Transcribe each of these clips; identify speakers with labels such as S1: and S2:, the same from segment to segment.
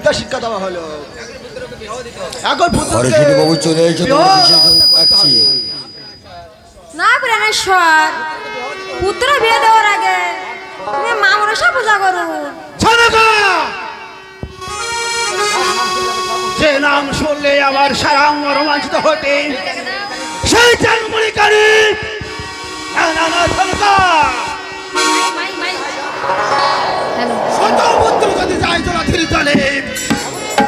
S1: বিদ্যা শিক্ষা দেওয়া হলো। এখন
S2: সরস্বতী বাবু চলে এসে রাখছি
S3: না প্রাণেশ্বর, পুত্র বিয়ে দেওয়ার আগে তুমি মা মনসা পূজা করো।
S1: যে নাম শুনলে আমার সারা অঙ্গ রোমাঞ্চিত হতে, সেই চানমণিকারী শত পুত্র যদি যায় তোরা ধীরে চলে,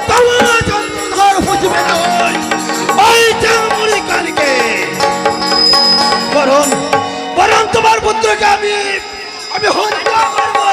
S1: তোমার চন্দ্রধর বুঝবে না ওই চানমণিকারীকে। বরং বরং তোমার পুত্রকে আমি হত্যা করবো।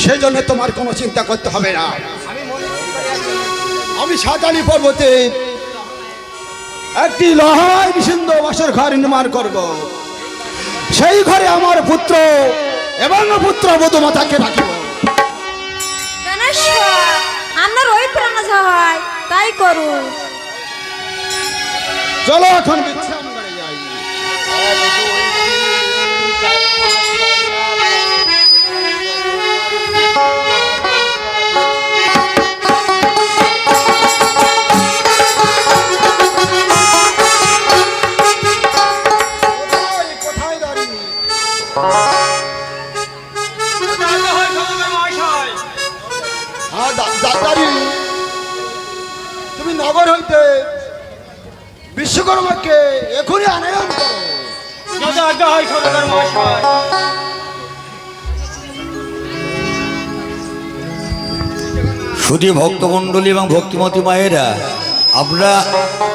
S1: সেজন্য তোমার কোনো চিন্তা করতে হবে না। আমি সাতালি পর্বতে একটি লোহায় বিশুদ্ধ বাসর ঘর নির্মাণ করব। সেই ঘরে আমার পুত্র এবং পুত্র বধূ মাতাকে রাখিব।
S3: আমরা ওই প্রাণ হয় তাই করু।
S1: চলো এখন বিশ্রাম করে যাই। তুমি নগর হইতে বিশ্বকর্মাকে এখনই আনয়ন করো।
S2: শুধু ভক্তমণ্ডলী এবং ভক্তিমতী মায়েরা, আপনারা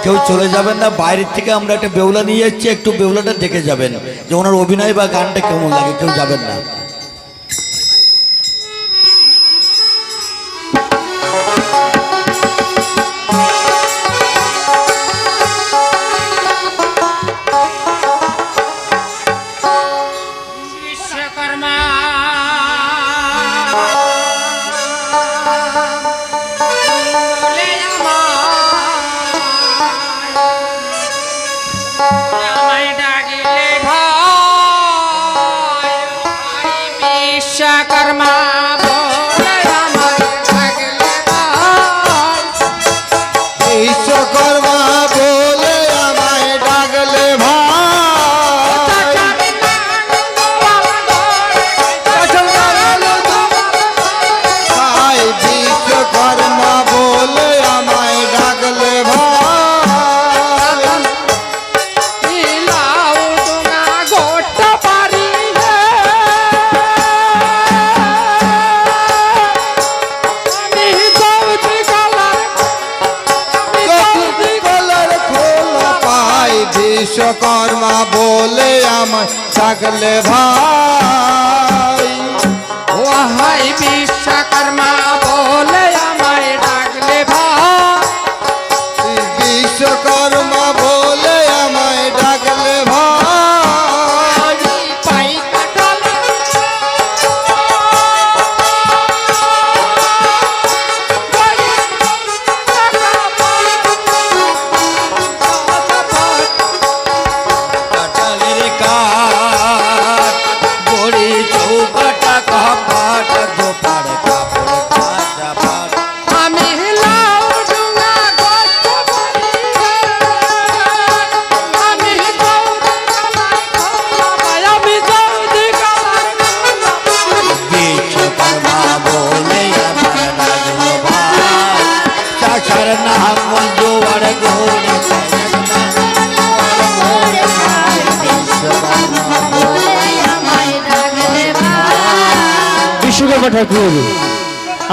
S2: কেউ চলে যাবেন না। বাইরের থেকে আমরা একটা বেউলা নিয়ে যাচ্ছি, একটু বেউলাটা দেখে যাবেন যে ওনার অভিনয় বা গানটা কেমন লাগে। কেউ যাবেন না।
S4: বিশ্বকর্মা বলে আমায় ডাকলে ভাই।
S1: বিশ্বকর্মা বলে আমায় ডাকলে ভাই। ভাই বিশ্বকর্মা বলে আমায় ডাকলে ভাই।
S4: লাউ ডোঙা গোটা পারি রে। আমি গৌতী কালার, আমি গৌতী
S1: কলার খোলা পাই বিশ্বকর্মা বলে আমায় ডাকলে ভাই।
S4: ও হাই বিশ্বকর্মা বলে আমায় ডাকলে ভাই।
S1: বিশ্বকর্মা বলে আমায় ডাকলে ভাই।
S4: পাই কাটালে
S2: কাটালের কাঠ বড়ি চৌকাটা কাপাট দোপাড় কাপড় কাঁচা পাট।
S4: আমি লাউ ডোঙা গোটা পারি রে। আমি গৌতী কালার খোলা পাই, আমি গৌতী কালার খোলা পাই।
S2: বিশ্বকর্মা বলে আমার ডাকলো ভাই। সাক্ষার নাম জোয়ার ঘোরে
S5: বিশ্বকর্মা ঠাকুর,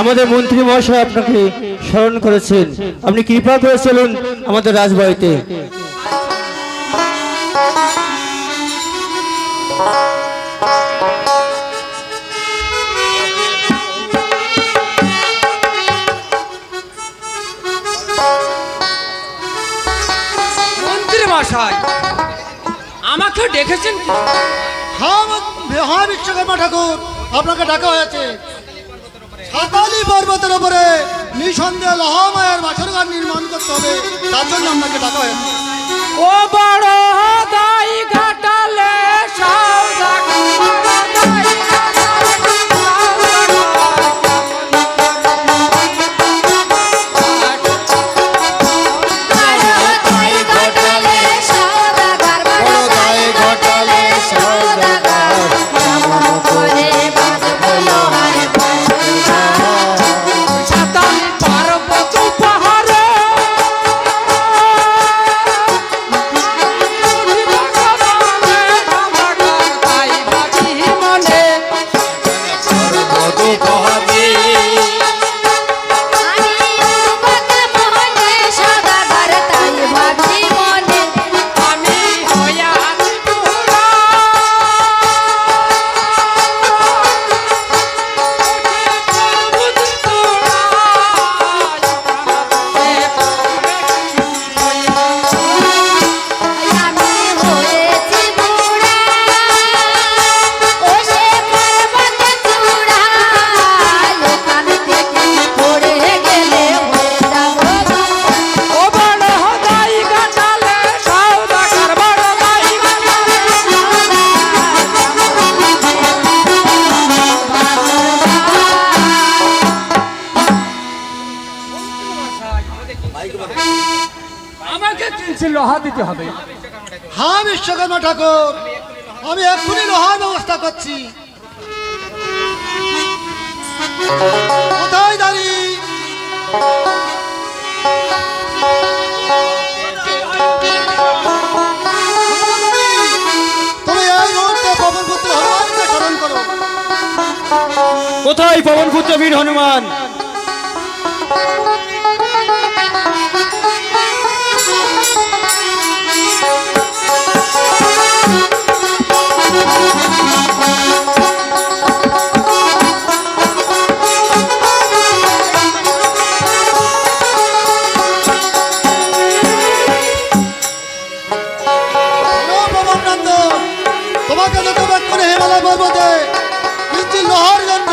S5: আমাদের মন্ত্রী মহাশয় আপনাকে স্মরণ করেছেন, আপনি কৃপা করে চলুন আমাদের রাজবাড়িতে।
S4: মন্ত্রী মশাই আমাকে ডেকেছেন কি?
S6: হ্যাঁ বিশ্বকর্মা ঠাকুর, আপনাকে ডাকা হয়েছে। সাতালি পর্বতের উপরে নিঃসন্দেহ লহমায়ের বাসর ঘর নির্মাণ করতে হবে, তার জন্য আপনাকে ডাকা হয়েছে।
S4: ও বড় দাই ঘাটালে
S1: বড়দাই ঘটালে সওদাগর কেমন করে
S4: সাতালি পার্বত পাহাড়ে আমি হইয়া আছি তোরা। ও বড় দাই ঘাটালে সওদাগর, বড় দাই ঘাটালে আমাকে তিনশে লোহা দিতে হবে।
S6: হ্যাঁ বিশ্বকর্মা ঠাকুর, আমি এক্ষুনি লোহার ব্যবস্থা করছি। কোথায় দাঁড়িয়ে তুমি এই মুহূর্তে পবন পুত্র হনুমানকে স্মরণ করো।
S5: কোথায় পবনপুত্র বীর হনুমান?
S6: তোমাকে যত ব্যাক করে হিমালয় পর্বতে কিন্তু লোহার জন্য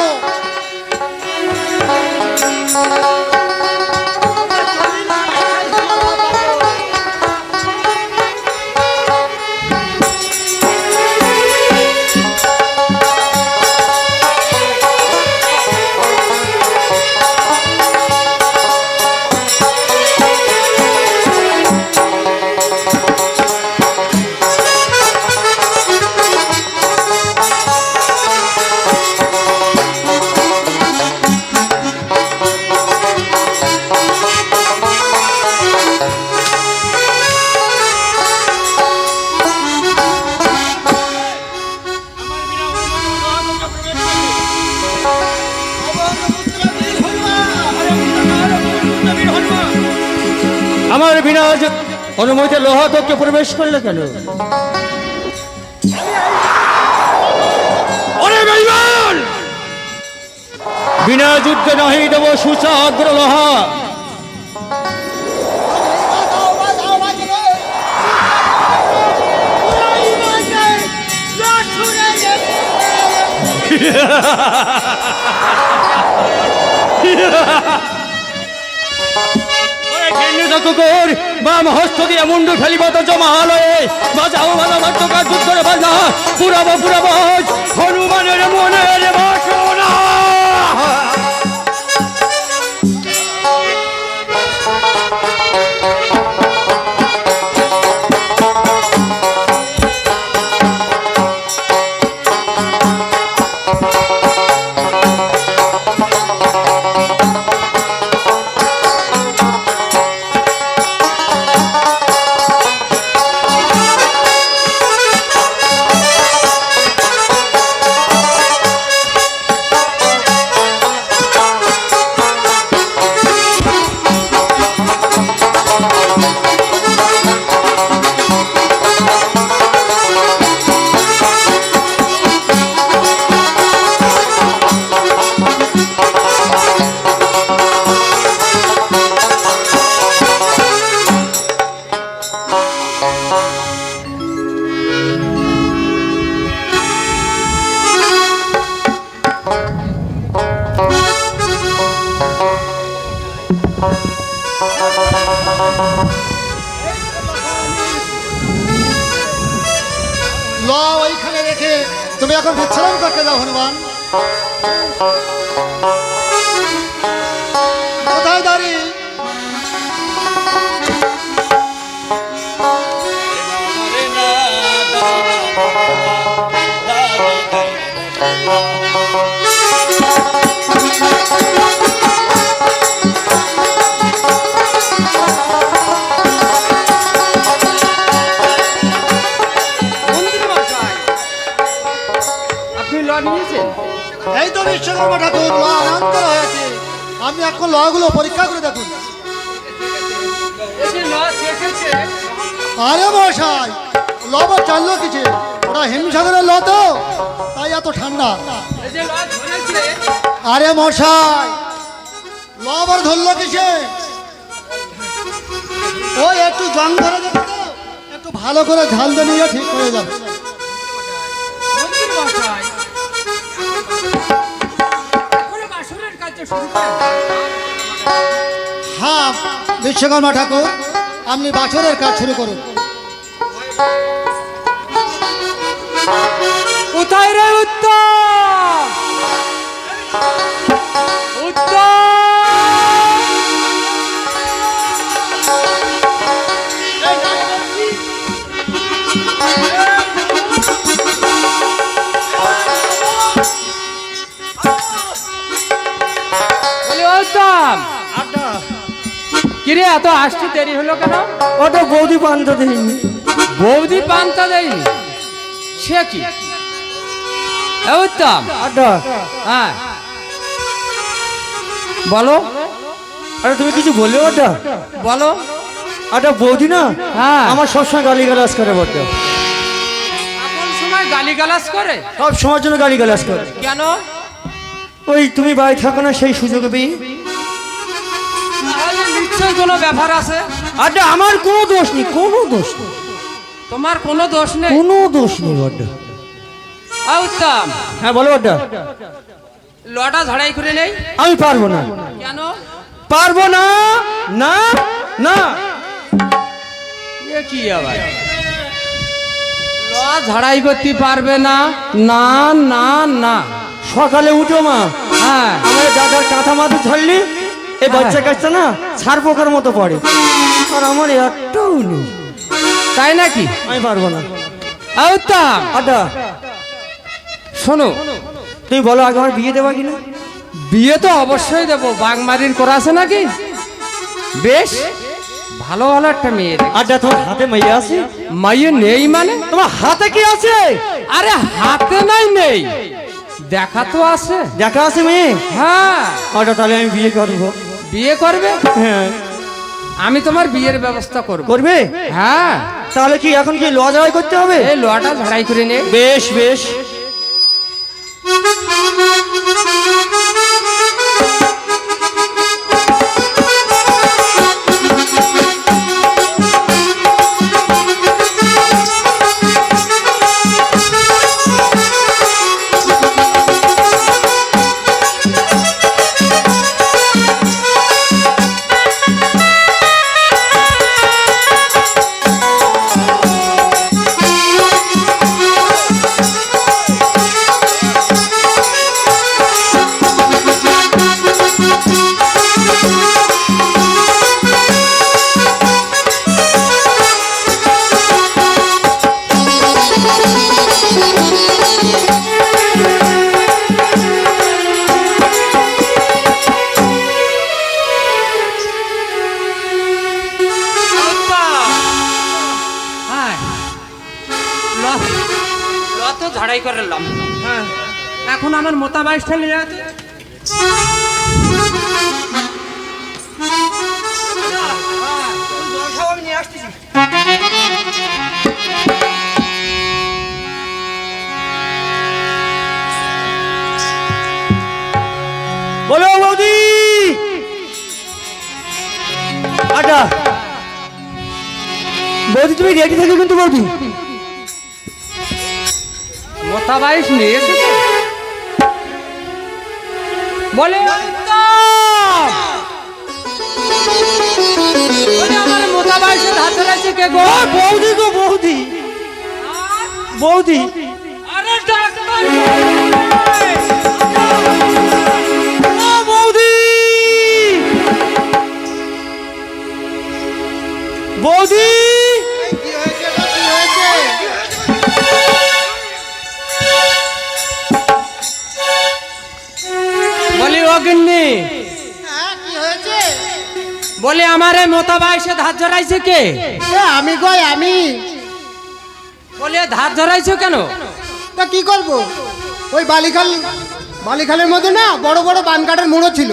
S5: বিনা অনুমতি লোহা তত্ত্বে প্রবেশ করলে কেন? ওরে বেঈমান! বিনা যুদ্ধে নহি দেব সুচাগ্র লোহা। কুকুর বাম হস্ত দিয়ে মুন্ডু ফেলিব তো জমা হলয়ে বাজাও বাজা বাদ্যকার যুদ্ধরে বাজা পুরাবো পুরাবো হনুমানের মনের বাসনা।
S6: ল ওইখানে রেখে তুমি এখন বিশ্রাম করতে দাও হনুমান। কোথায় দাঁড়ি? এই তো বিশ্বকর্মা ঠাকুর ল অনন্ত হয়েছে। আপনি এখন লগুলো পরীক্ষা করে দেখুন। আরে মশাই লব চাললো কিছু, ওটা হিমসাগরের ল তো, তাই এত ঠান্ডা। আরে মশাই লব আর ধরলো কিসে? ওই একটু জং ধরে দেবে তো, একটু ভালো করে ঝাল দিয়ে নিয়ে ঠিক হয়ে যাবে। হ্যাঁ বিশ্বকর্মা ঠাকুর, আপনি বাছরের কাজ শুরু করুন।
S4: কোথায় রে উত্তম? উত্তম! বলি উত্তম, কিরে এত আসতে দেরি হলো কেন?
S5: ওটা বৌদি পান্তা দেয়নি।
S4: বৌদি পান্তা দেয়নি? সে কি? এ উত্তম,
S5: আড্ডা,
S4: হ্যাঁ বলো।
S5: আরে তুমি কিছু বললে ওটা?
S4: বলো।
S5: আড্ডা বৌদি না
S4: হ্যাঁ
S5: আমার সবসময় গালি গালাজ করে বলতে,
S4: কোন সময় গালিগালাজ করে?
S5: সব সময়ের জন্য গালি গালাজ করে।
S4: কেন?
S5: ওই তুমি বাড়ি থাকো না সেই সুযোগে পেয়ে।
S4: তাহলে নিশ্চয়ই কোনো ব্যাপার আছে।
S5: আড্ডা আমার কোনো দোষ নেই, কোনো দোষ নেই,
S4: তোমার কোনো দোষ নেই?
S5: কোনো দোষ নেই আড্ডা।
S4: আ উত্তম,
S5: হ্যাঁ বলো আড্ডা।
S4: লটা ঝাড়াই করে নেই?
S5: আমি পারবো না।
S4: কেন
S5: পারবো না? না না।
S4: এ কি আবার ল ঝাড়াই করতে পারবে না? না না না।
S5: সকালে উঠো মা,
S4: হ্যাঁ
S5: আমার দাদার কাঁথা মাথা ছাড়লি এই বাচ্চা কাচ্চা না ছাড় পোকার মতো পড়ে, আর আমার একটাও নেই।
S4: তাই নাকি?
S5: আমি পারবো না।
S4: আ উত্তম,
S5: আড্ডা
S4: শোনো,
S5: তুমি বলো আগে আমার বিয়ে দেবা কিনা?
S4: বিয়ে তো অবশ্যই দেবো। বাগমারির করা আছে নাকি? বেশ ভালো ভালো একটা মেয়ে দেখি।
S5: আড্ডা তোমার হাতে মাইয়া আছে?
S4: মাইয়ে নেই মানে?
S5: তোমার হাতে কি আছে?
S4: আরে হাতে নাই নেই, দেখা তো আছে।
S5: দেখা আছে মেয়ে?
S4: হ্যাঁ
S5: আড্ডা তাহলে আমি বিয়ে করবো।
S4: বিয়ে করবে?
S5: হ্যাঁ।
S4: আমি তোমার বিয়ের ব্যবস্থা করব।
S5: করবে?
S4: হ্যাঁ,
S5: তাহলে কি এখন কি লোয়া ঝাড়াই করতে হবে?
S4: এই লোহাটা ঝাড়াই করে নে।
S5: বেশ বেশ।
S4: হ্যাঁ, লোহা তো ঝাড়াই করে এলাম। হ্যাঁ, এখন আমার মোতা বাইশটা নিয়ে আছে।
S5: বলো বৌদি। আটা বৌদি, তুমি রেডি থাকো কিন্তু বৌদি।
S4: মোতা বাইশ নিয়ে এসেছে বলে আমার মোতা বাইশের হাত ধরেছে কে গো?
S5: বৌদি গো, বৌদি বৌদি।
S4: আরে ডাক্তার
S5: বৌদি বৌদি।
S4: বলি অগিন্নি, বলে আমার এই মোতা বাইশে ধার ধরাইছে কে?
S6: আমি কই আমি
S4: বলে ধার ধরাইছো কেন?
S6: তা কি করব, ওই বালিখালের মধ্যে না বড় বড় বান কাঠের মুড়ো ছিল,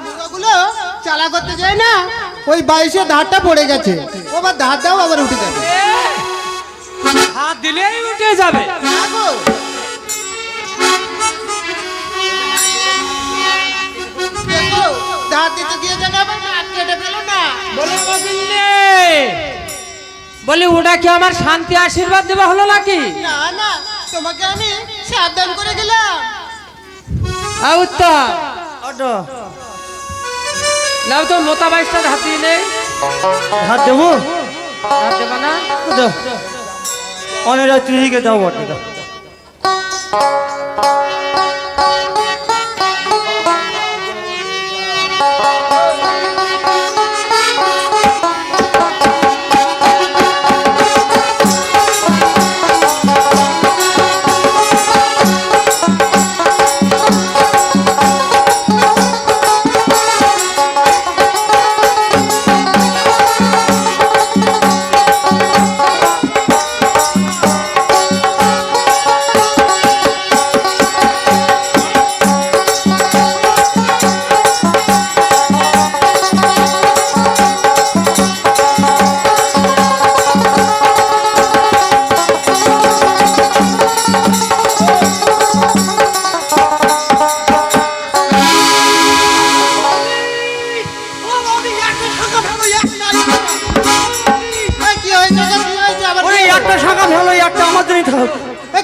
S6: মুড়োগুলো চালা করতে যায় না, ওই 22-এ ধারটা পড়ে গেছে। আবার ধার দাও আবার উঠে যাবে।
S4: হাত দিলেই উঠে যাবে।
S6: দেখো, ধার দিতে গিয়ে যেন আবার হাত কেটে ফেলো না।
S4: বলে অগিন্নি, বলে ওটা কি আমার শান্তি আশীর্বাদ দেওয়া হলো নাকি?
S6: না না, তোমাকে আমি সাবধান করে গেলাম।
S4: উত্তম নাও তো মোতা বাইশটা হাত দিয়ে নে।
S5: হাত দেবো?
S4: হাত দেবা না?
S5: অনেক রাত্রি দিকে দাও বটে দাও।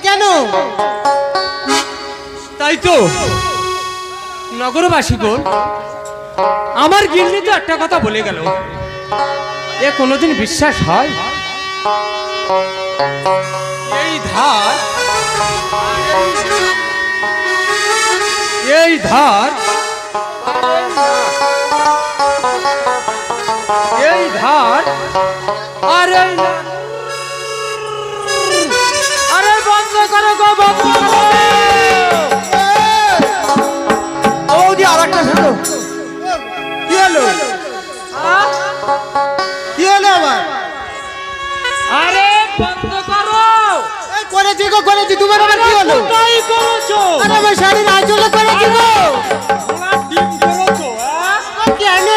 S6: কেন?
S4: তাই তো নগরবাসী গো, আমার গিন্নি তো একটা কথা বলে গেল, এ কোনোদিন বিশ্বাস হয়? এই ধার আরে আরে বন্ধ করো গো, বন্ধ করো।
S5: বৌদি আর একটা ছিল।
S6: কি হলো? কি হলো আবার?
S4: আরে বন্ধ করো।
S6: করেছি গো, করেছি। তোমার আবার কি হলো?
S4: কোথায় করেছো?
S6: আরে আমার শাড়ির আঁচলে করেছি গো।
S4: ডিম করেছো?
S6: কেন?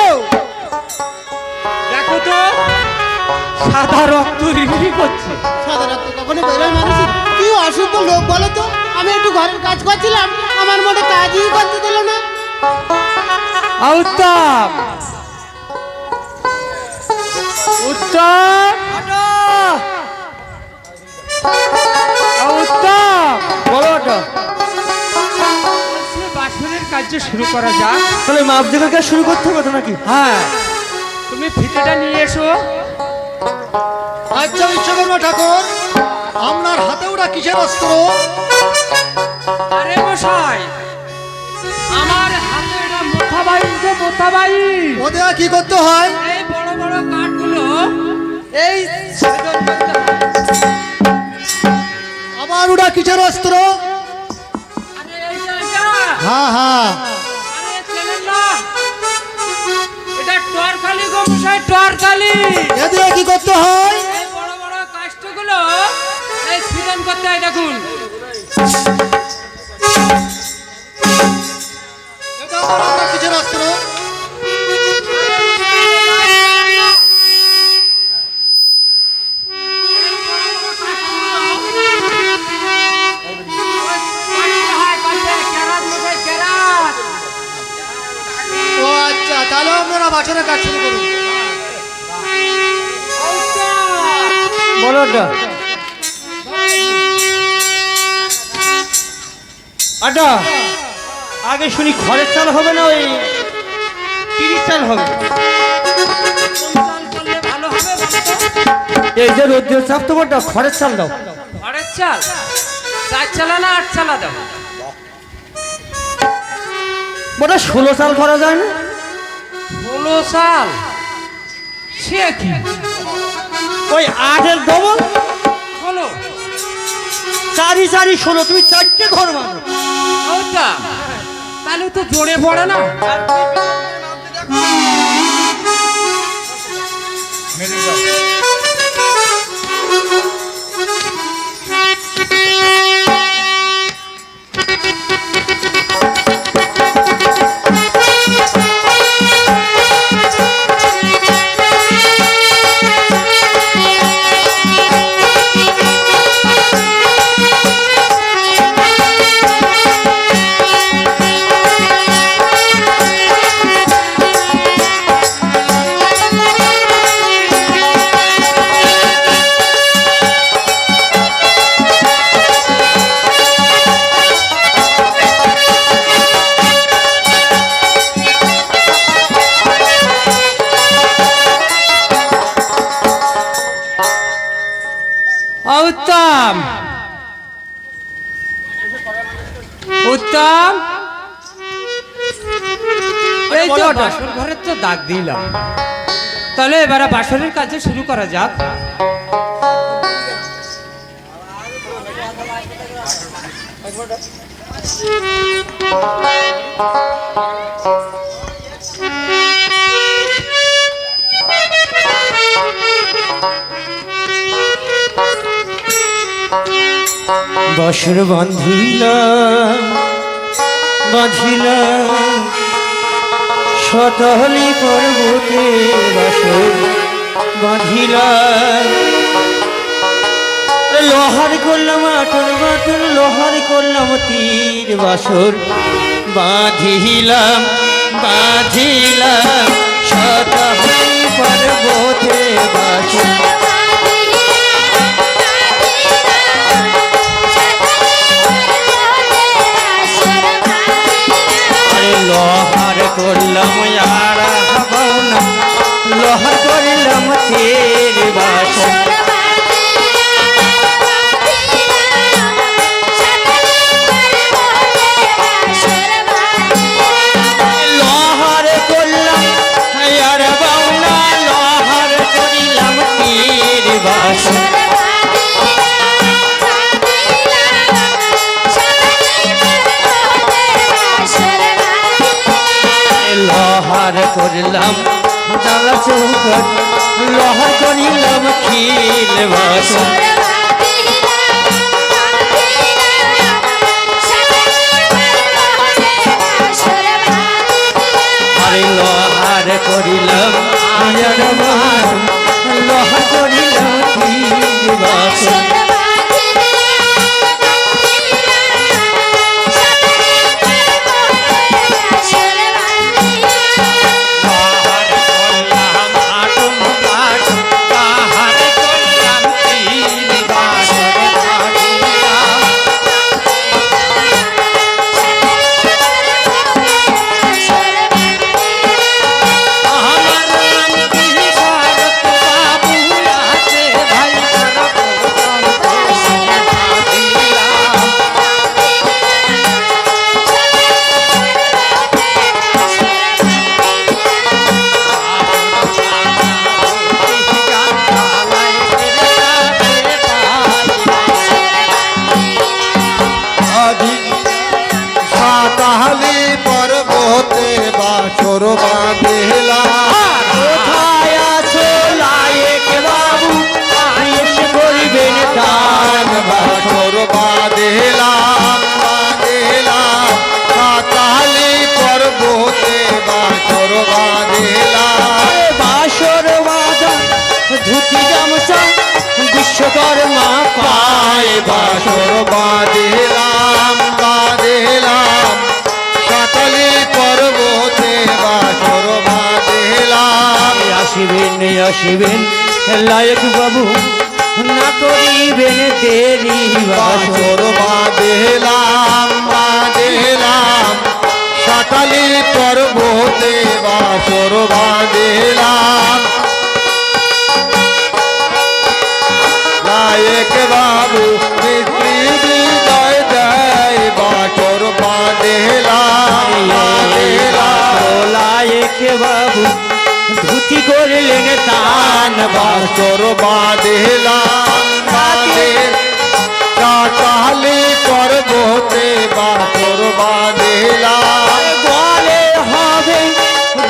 S4: সাদা রক্ত রিরি করছে।
S7: সাদা রক্ত কখনো বেরোয় মানুষের? কি অশুদ্ধ লোক বলো তো? আমি একটু ঘরের কাজ করছিলাম, আমার মনে কাজই করতে দিল না।
S4: উত্তম উত্তম উত্তম,
S5: বলো ওটা।
S4: বাসনের কাজ শুরু করা যাক।
S5: তাহলে মাপ দেখার কাজ শুরু করতে হবে তো নাকি?
S4: হ্যাঁ, তুমি ফিতেটা নিয়ে এসো।
S6: আচ্ছা বিশ্বকর্মা ঠাকুর, আপনার হাতে ওটা কিসের অস্ত্র?
S4: আরে মশাই, আমার হাতে এটা মোথাবাই, যে মোথাবাই।
S6: ওদের কি করতে হয়?
S4: এই বড় বড় কাঠগুলো এই ছেদন করতে হয়।
S6: আবার ওটা কিসের অস্ত্র?
S4: আরে এইটা
S6: হ্যাঁ হ্যাঁ,
S4: আরে চেনেন না, এটা টরকালি গো মশাই, টরকালি।
S6: এদের কি করতে হয়?
S4: এই বড় বড় কাষ্ঠগুলো এই ছিলেন করতে হয়। দেখুন,
S6: এটা আবার আপনার কিসের অস্ত্র? ও আচ্ছা, তাহলে আপনারা বাছরের কাজ শুরু করুন।
S5: বলো ওটা। আটা আগে শুনি খড়ের চাল হবে না ওই তিরিশ চাল হবে?
S4: ভালো হবে বলো তো?
S5: এই যে রোদ্রের চাপ তো বড়টা, খড়ের চাল দাও।
S4: ঘরের চাল 4 চালা না 8 চালা দাও?
S5: বড় 16 চাল করা যায় না?
S4: 16 চাল সে কি?
S5: ওই 8-এর ডবল
S4: বলো
S5: 4-4-16, তুমি 4টে ঘর মানো।
S4: ওটা তাহলে তো জোরে পড়ে না। উত্তম উত্তম, এই তো বাসর ঘরের তো দাগ দিলাম, তাহলে এবারে বাসরের কাজে শুরু করা যাক।
S5: বাসর বাঁধিলাম বাঁধিলাম শতলি পর্বতে, বাসর বাঁধিলাম লোহার করলাম আটর বাটর, লোহার করলাম তীর, বাসর বাঁধিলাম বাঁধিলাম শতলি পর্বতে, বাসর লোহার করলাম আর হবো না, লোহার করলাম তীর, বাসর লোহার করলাম আর বাউনা, লোহার করিলাম তীর, বাসর লোহার করলাম জ্বালা চৌকট, লোহার করিলাম খিল, বাসর আরে লোহার করিলাম লোহার
S6: সাতালি পর্বতে বাসর বাঁধিলাম।
S5: কোথায় আছো লায়েক বাবু এসে করিবেন দান
S6: বাসর বাঁধিলাম বাঁধিলাম সাতালি পর্বতে বাসর বাঁধিলাম।
S5: বাসর বাঁধা ধুতি গামছা বিশ্বকর্মা পায়
S6: বাসর বাঁধিলাম বাঁধিলাম সাতালি পর্বতে বাসর বাঁধিলাম।
S5: আসিবেন আসিবেন লায়ক বাবু না করিবেন দেরি
S6: বাসর বাঁধিলাম বাঁধিলাম সাতালি পর্বতে বাসর বাঁধিলাম। নায়ক বাবু মিত্রি বিজয় দেয় বাসর বাঁধিলাম বাঁধিলাম।
S5: লায়ক বাবু ধুতি করলেন তান
S6: বাসর বাঁধিলাম বাঁধিলাম সাতালি পর্বতে বাসর বাঁধিলাম।
S5: বলে হবে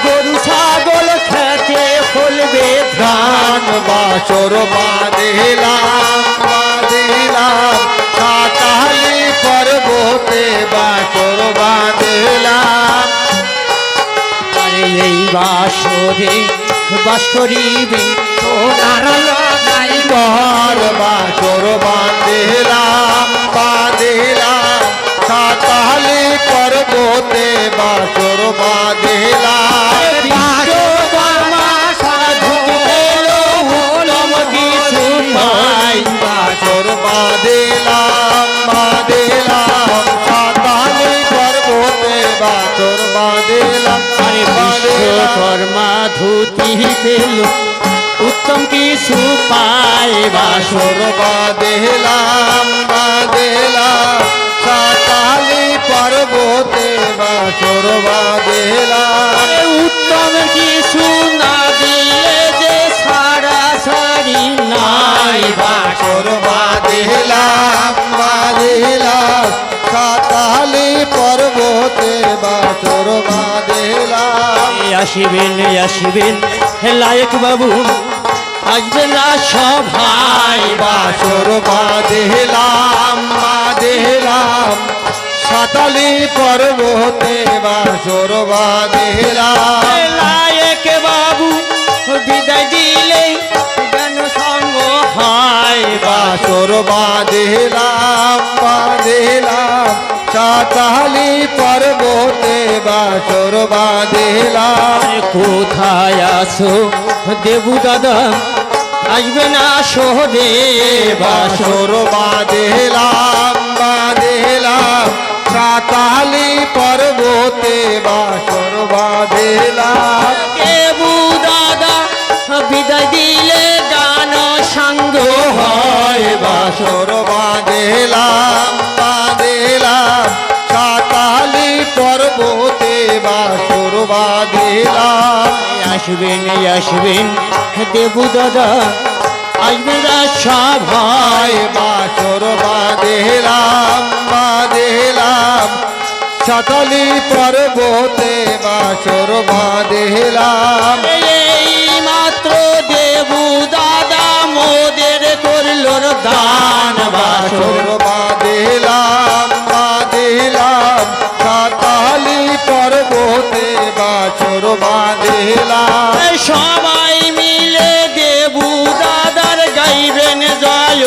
S5: গরু ছাগল খেতে ফলবে ধান
S6: বাসর বাঁধিলাম বাঁধিলাম সাতালি পর্বতে বাসর বাঁধিলাম।
S5: আরে এই বাসরে বাস করিবে সোনার লাগাই
S6: ঘর বাসর বাঁধিলাম বাঁধিলাম সাতালি পর্বতে বাসর বাঁধিলাম।
S5: বিশ্বকর্মা সাধু এলো হলম কিছু পাই
S6: বাসর বাঁধিলাম বাঁধিলাম সাতালি পর্বতে বাসর বাঁধিলাম বাঁধিলাম।
S5: বিশ্বকর্মা ধুতি পেল উত্তম কিছু পায়
S6: বাসর বাঁধিলাম বাঁধিলাম সাতালি পর্বতে বাসর বাঁধিলাম।
S5: উত্তম কিছু না দিলে যে সারা সারি নাই
S6: বাসর বাঁধিলাম বাঁধিলাম সাতালি পর্বতে বাসর বাঁধিলাম।
S5: আসিবেন আসিবেন লায়ক বাবু আসবেন না সভায়
S6: বাসর বাঁধিলাম বাঁধিলাম সাতালি পর্বতে বাসর বাঁধিলাম।
S5: লায়ক বাবু বিদায় দিলে জ্ঞান সঙ্গ হয়
S6: বাসর বাঁধিলাম বাঁধিলাম সাতালি পর্বতে বাসর বাঁধিলাম।
S5: কোথায় আছো দেবু দাদা আসবে না শহরে
S6: বাসর বাঁধিলাম বাঁধিলাম সাতালি পর্বতে বাসর বাঁধিলাম।
S5: দেবু দাদা বিদায় দিলে গান সঙ্গ হয়
S6: বাসর বাঁধিলাম বাঁধিলাম সাতালি পর্বতে বাসর বাঁধিলাম।
S5: আসবেন আসবেন দেবু দাদা আসবেন না সভায়
S6: বাসর বাঁধিলাম বাঁধিলাম সাতালি পর্বতে বাসর বাঁধিলাম।
S5: এই মাত্র দেবু দাদা মোদের করল দান বাসর
S6: বাসর বাঁধিলাম বাঁধিলাম সাতালি পর্বতে বাসর বাঁধিলাম।
S5: সবাই মিলে দেবু দাদার গাইবেন জয়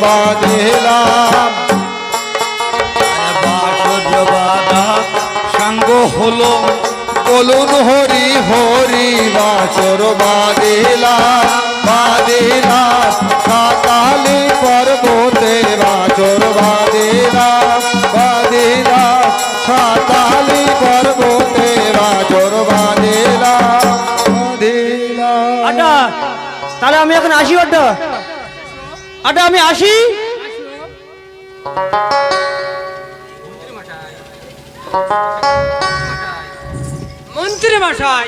S1: বাঁধিলাম।
S2: বাসর বাধা সাঙ্গ হলো
S1: বলুন হরি হরি বাসর বাঁধিলাম বাঁধিলাম সাতালি পর্বতে বাসর বাঁধিলাম বাঁধিলাম সাতালি পর্বতে বাসর বাঁধিলাম বাঁধিলাম।
S5: আড্ডা তাহলে আমি এখন আসি আড্ডা আড্ডা আমি আসি।
S4: মন্ত্রী মশাই,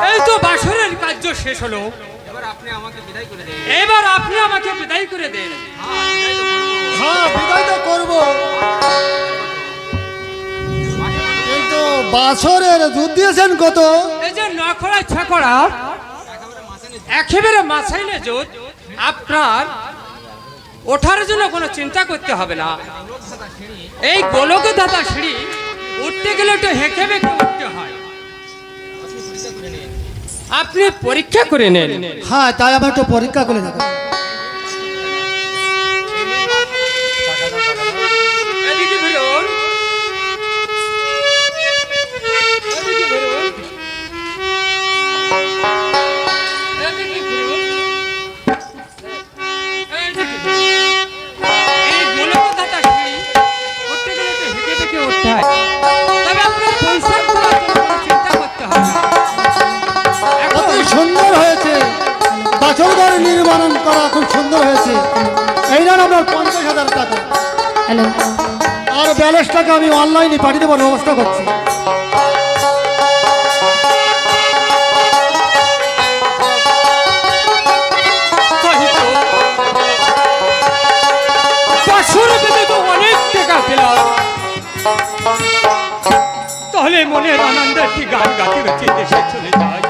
S4: এই তো বাসরের কার্য শেষ হলো, এবার আপনি আমাকে বিদায় করে দেন।
S6: হ্যাঁ বিদায় তো করবো, কিন্তু বাছরের দুধ দিয়েছেন কত?
S4: এই যে নখড়া ছকড়া একেবারে মাছাইলে জোত, আপনার ওঠার জন্য কোনো চিন্তা করতে হবে না। এই গোলক দাদা সিঁড়ি উঠতে গেলে একটু হেঁকে বেঁকে উঠতে হয়, আপনি পরীক্ষা করে নেন।
S6: হ্যাঁ তাই আমার একটু পরীক্ষা করে দেখো।
S4: এদিকে বেরোন, এদিকে বেরোন, এদিকে বেরোন, এদিকে বেরোন। এই গোলক দাদা সিঁড়ি উঠতে গেলে একটু হেঁকে বেঁকে উঠতে হয়, তবে আপনার পয়সা করার জন্য কোনো চিন্তা করতে হবে না।
S6: কত সুন্দর হয়েছে, বাছর ঘর নির্মাণ করা খুব সুন্দর হয়েছে। এই নেন আপনার 50,000 টাকা।
S3: হ্যালো,
S6: আর ব্যালেন্সটাকে আমি অনলাইনে পাঠিয়ে দেবার ব্যবস্থা করছি।
S4: বাছুর পেতে তো অনেক টাকা পেলাম, তাহলে মনের আনন্দে একটি গান গাতে গাতে দেশে চলে যায়।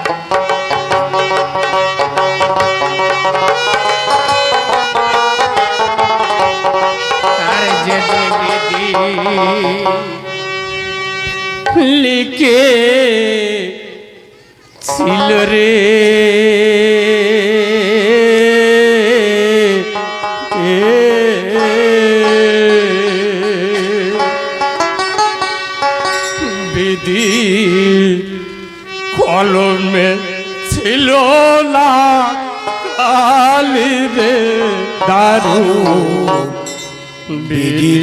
S4: আর যে বিধি লিখে ছিল রে বিধি কলমে ছিল না কালি রে দারু বিধি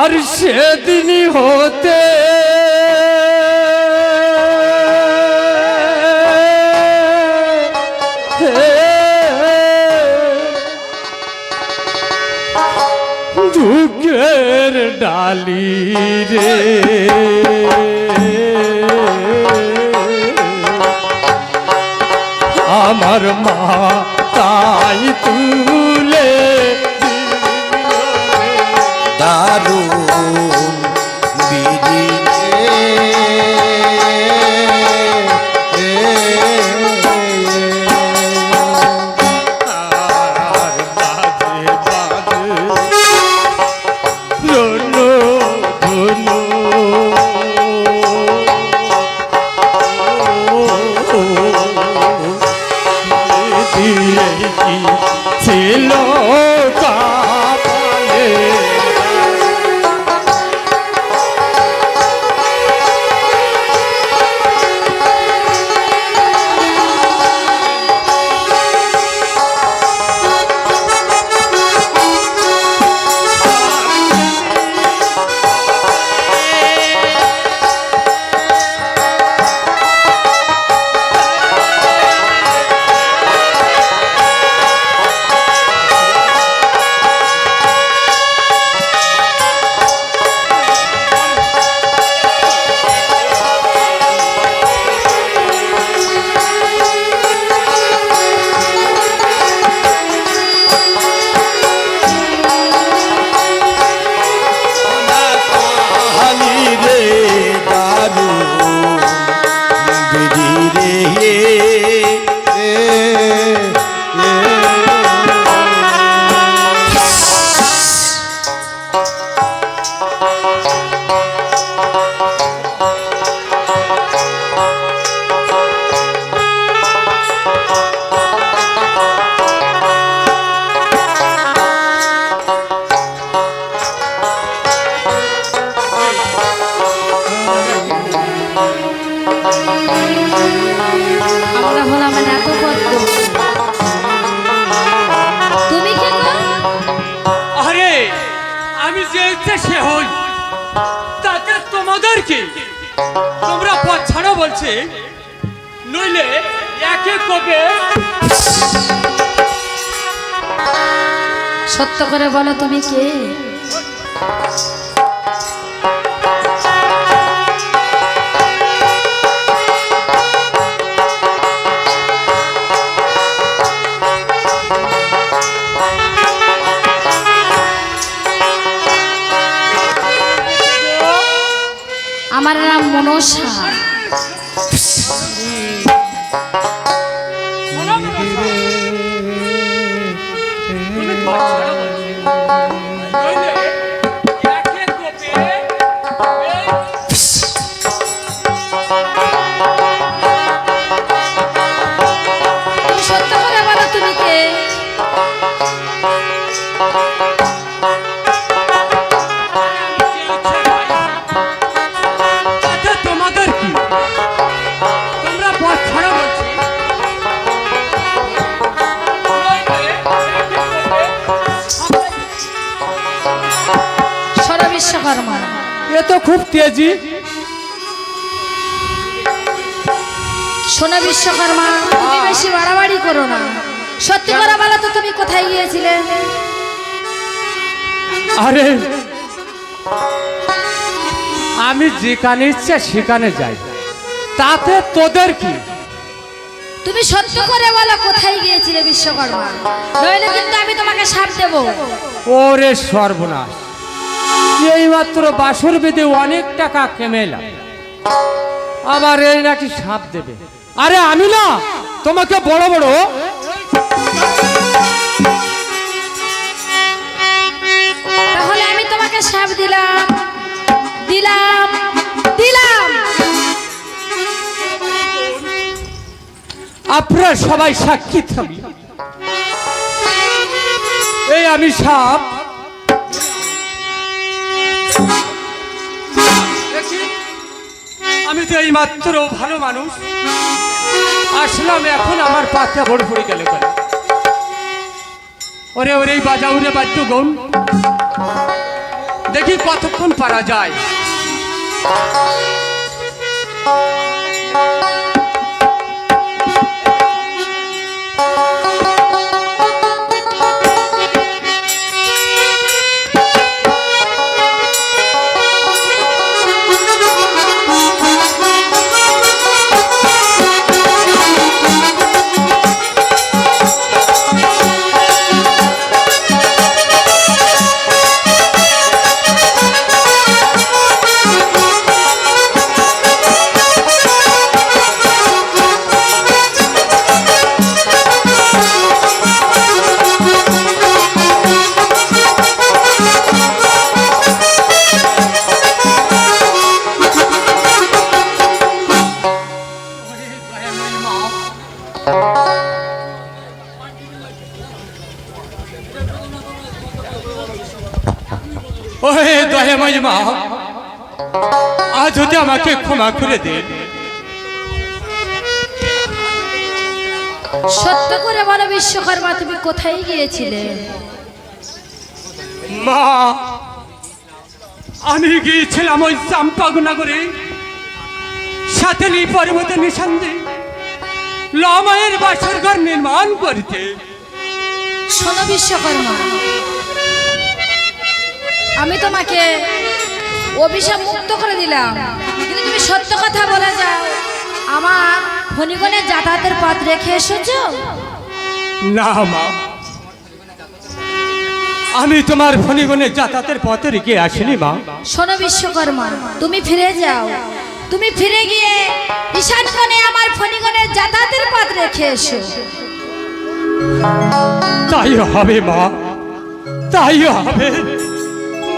S4: আর সেদিনই হতে দুঃখের ডালি রে আমার মা তাই তুলে
S2: দারুণ বিধি
S4: আর বাজে বাজে রোনো রোনো ছিল কাপালে আমি যে ইচ্ছে সে হই, তাতে তোমাদের কি? তোমরা পথ ছাড়ো বলছি, নইলে একে কবে।
S3: সত্য করে বলো তুমি কে? আমার নাম মনসা।
S4: শোনো মনসা, তুমি পথ ছাড়ো বলছি, নইলে একে কবে।
S3: তুমি সত্য করে বলো তুমি কে?
S4: তাতে তোমাদের কি? তোমরা পথ ছাড়ো বলছি, নইলে একে কবে।
S3: শোনো বিশ্বকর্মা,
S4: এ তো খুব তেজি।
S3: শোনো বিশ্বকর্মা, তুমি বেশি বাড়াবাড়ি করো না। সত্যি করে বলো তো তুমি কোথায় গিয়েছিলে?
S4: আরে আমি যেখানে ইচ্ছে সেখানে যাই, তাতে তোদের কি?
S3: তুমি সত্য করে বলো কোথায় গিয়েছিলে বিশ্বকর্মা, নইলে কিন্তু আমি তোমাকে শাপ দেব।
S4: ওরে সর্বনাশ, এইমাত্র বাসর বেঁধে অনেক টাকা কেমেলাম, আবার এই নাকি সাপ দেবে। আরে আমি না তোমাকে বড় বড়
S3: তাহলে আমি তোমাকে শাপ দিলাম দিলাম দিলাম।
S4: আপনারা সবাই সাক্ষী থাকবে, এই আমি সাপ। দেখি, আমি তো এই মাত্র ভালো মানুষ আসলাম, এখন আমার পাটা বড় পড়ে গেল কেন? ওরে ওরে বাজাও রে বাদ্য গৌন, দেখি কতক্ষণ পারা যায়। ওহে দয়াময় মা, আজ হতে আমাকে ক্ষমা করে দিন।
S3: সত্য করে বলো বিশ্বকর্মা, তুমি কোথায় গিয়েছিলে?
S4: মা, আমি গিয়েছিলাম ওই চাম্পাগুনাগরে সাতেলি পর্বতের নিঃসন্দেহ লমায়ের বাসর ঘর নির্মাণ করতে।
S3: শোনো বিশ্বকর্মা, আমি তোমাকে অভিশাপ মুক্ত করে দিলাম, কিন্তু তুমি সত্য কথা বলে যাও, আমার ফণিগণের যাতায়াতের পথ রেখে এসেছো?
S4: না মা, আমি তোমার ফণিগণের যাতায়াতের পথে রেখে আসিনি মা।
S3: শোনো বিশ্বকর্মা, তুমি ফিরে যাও, তুমি ফিরে গিয়ে ঈশান কোণে আমার ফণিগণের যাতায়াতের পথ রেখে এসো।
S4: তাই হবে মা, তাই হবে।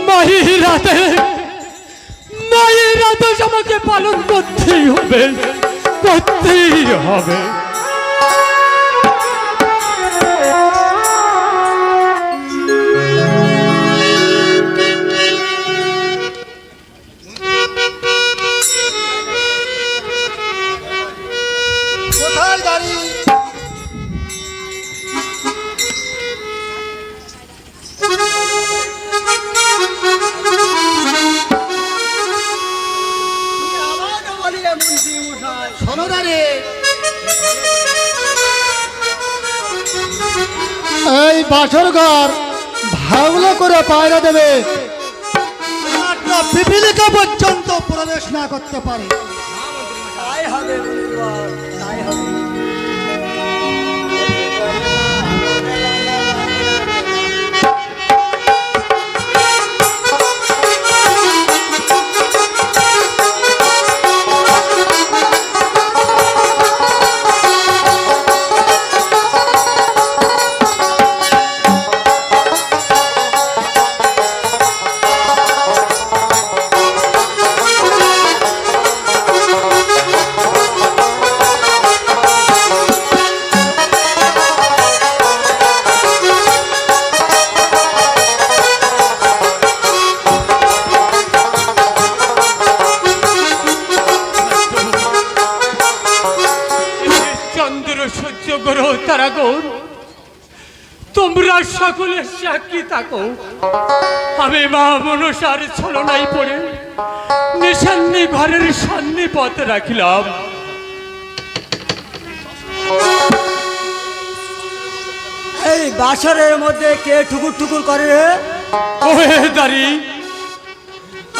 S4: মাহিরাতে আমাকে পালন করতেই হবে, করতেই হবে।
S6: কোথায় দাঁড়িয়ে বাসর ঘর ভালো করে পায়রা দেবে, একটা পিপিলিকা পর্যন্ত প্রবেশ না করতে পারে।
S4: চন্দ্র সহ্য করো তারাগণ, তোমরা সকলে সাক্ষী থাকো। আমি মা মনসার ছলনায় পড়ে নিশান্নি ঘরের সান্নি পথ রাখিলাম।
S5: এই বাসরের মধ্যে কে ঠুকুর ঠুকুর করে রে?
S4: ওহে দাঁড়ি,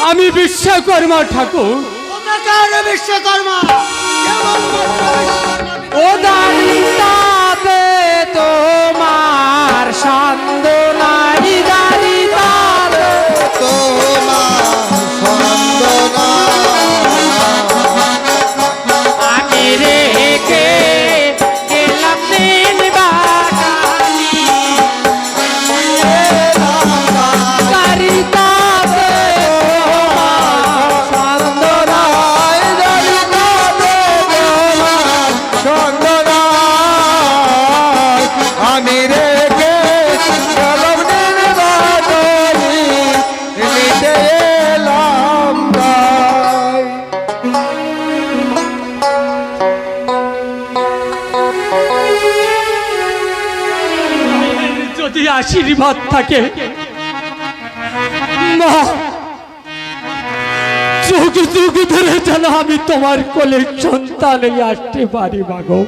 S4: আমি বিশ্বকর্মা ঠাকুর।
S5: বিশ্বকর্মা
S7: ও দারিতাতে তোমার সন্দ নাই, দারিতাতে আমি রেখে গেলাম দিন বাগানি, দারিতাতে তোমার সন্দ নাই, দারিতাতে তোমার সন্দ নাই, আমি রেখে গেলাম দিন বাগানি, নিতে এলাম ভাই।
S4: যদি আশীর্বাদ থাকে মা, যুগ যুগ ধরে যেন আমি তোমার কোলে সন্তানে আসতে পারি মাগো।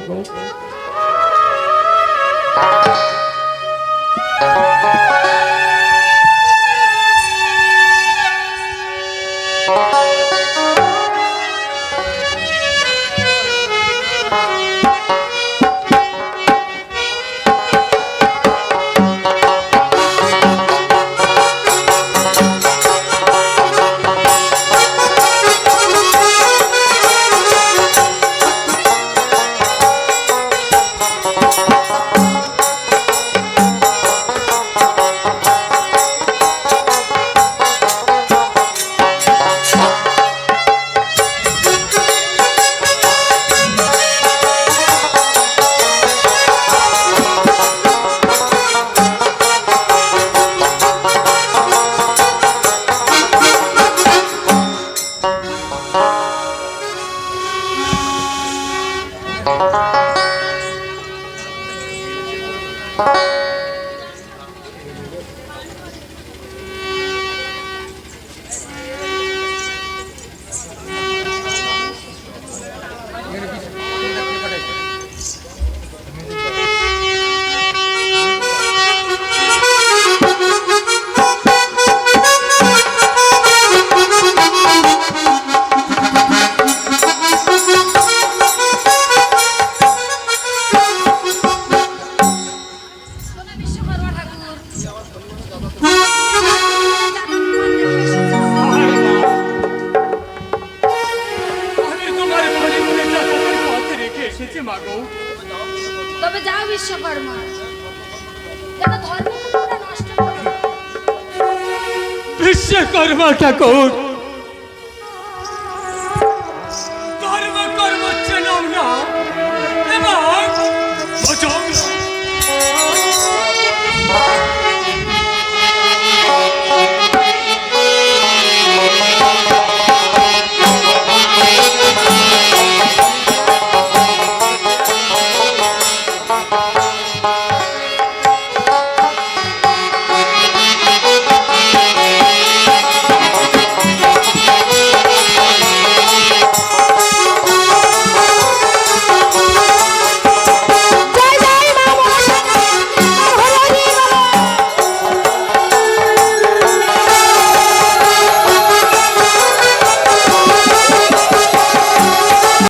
S3: তবে যাও বিশ্বকর্মা, যেন ধর্ম নষ্ট করো না।
S4: বিশ্বকর্মা ঠাকুর,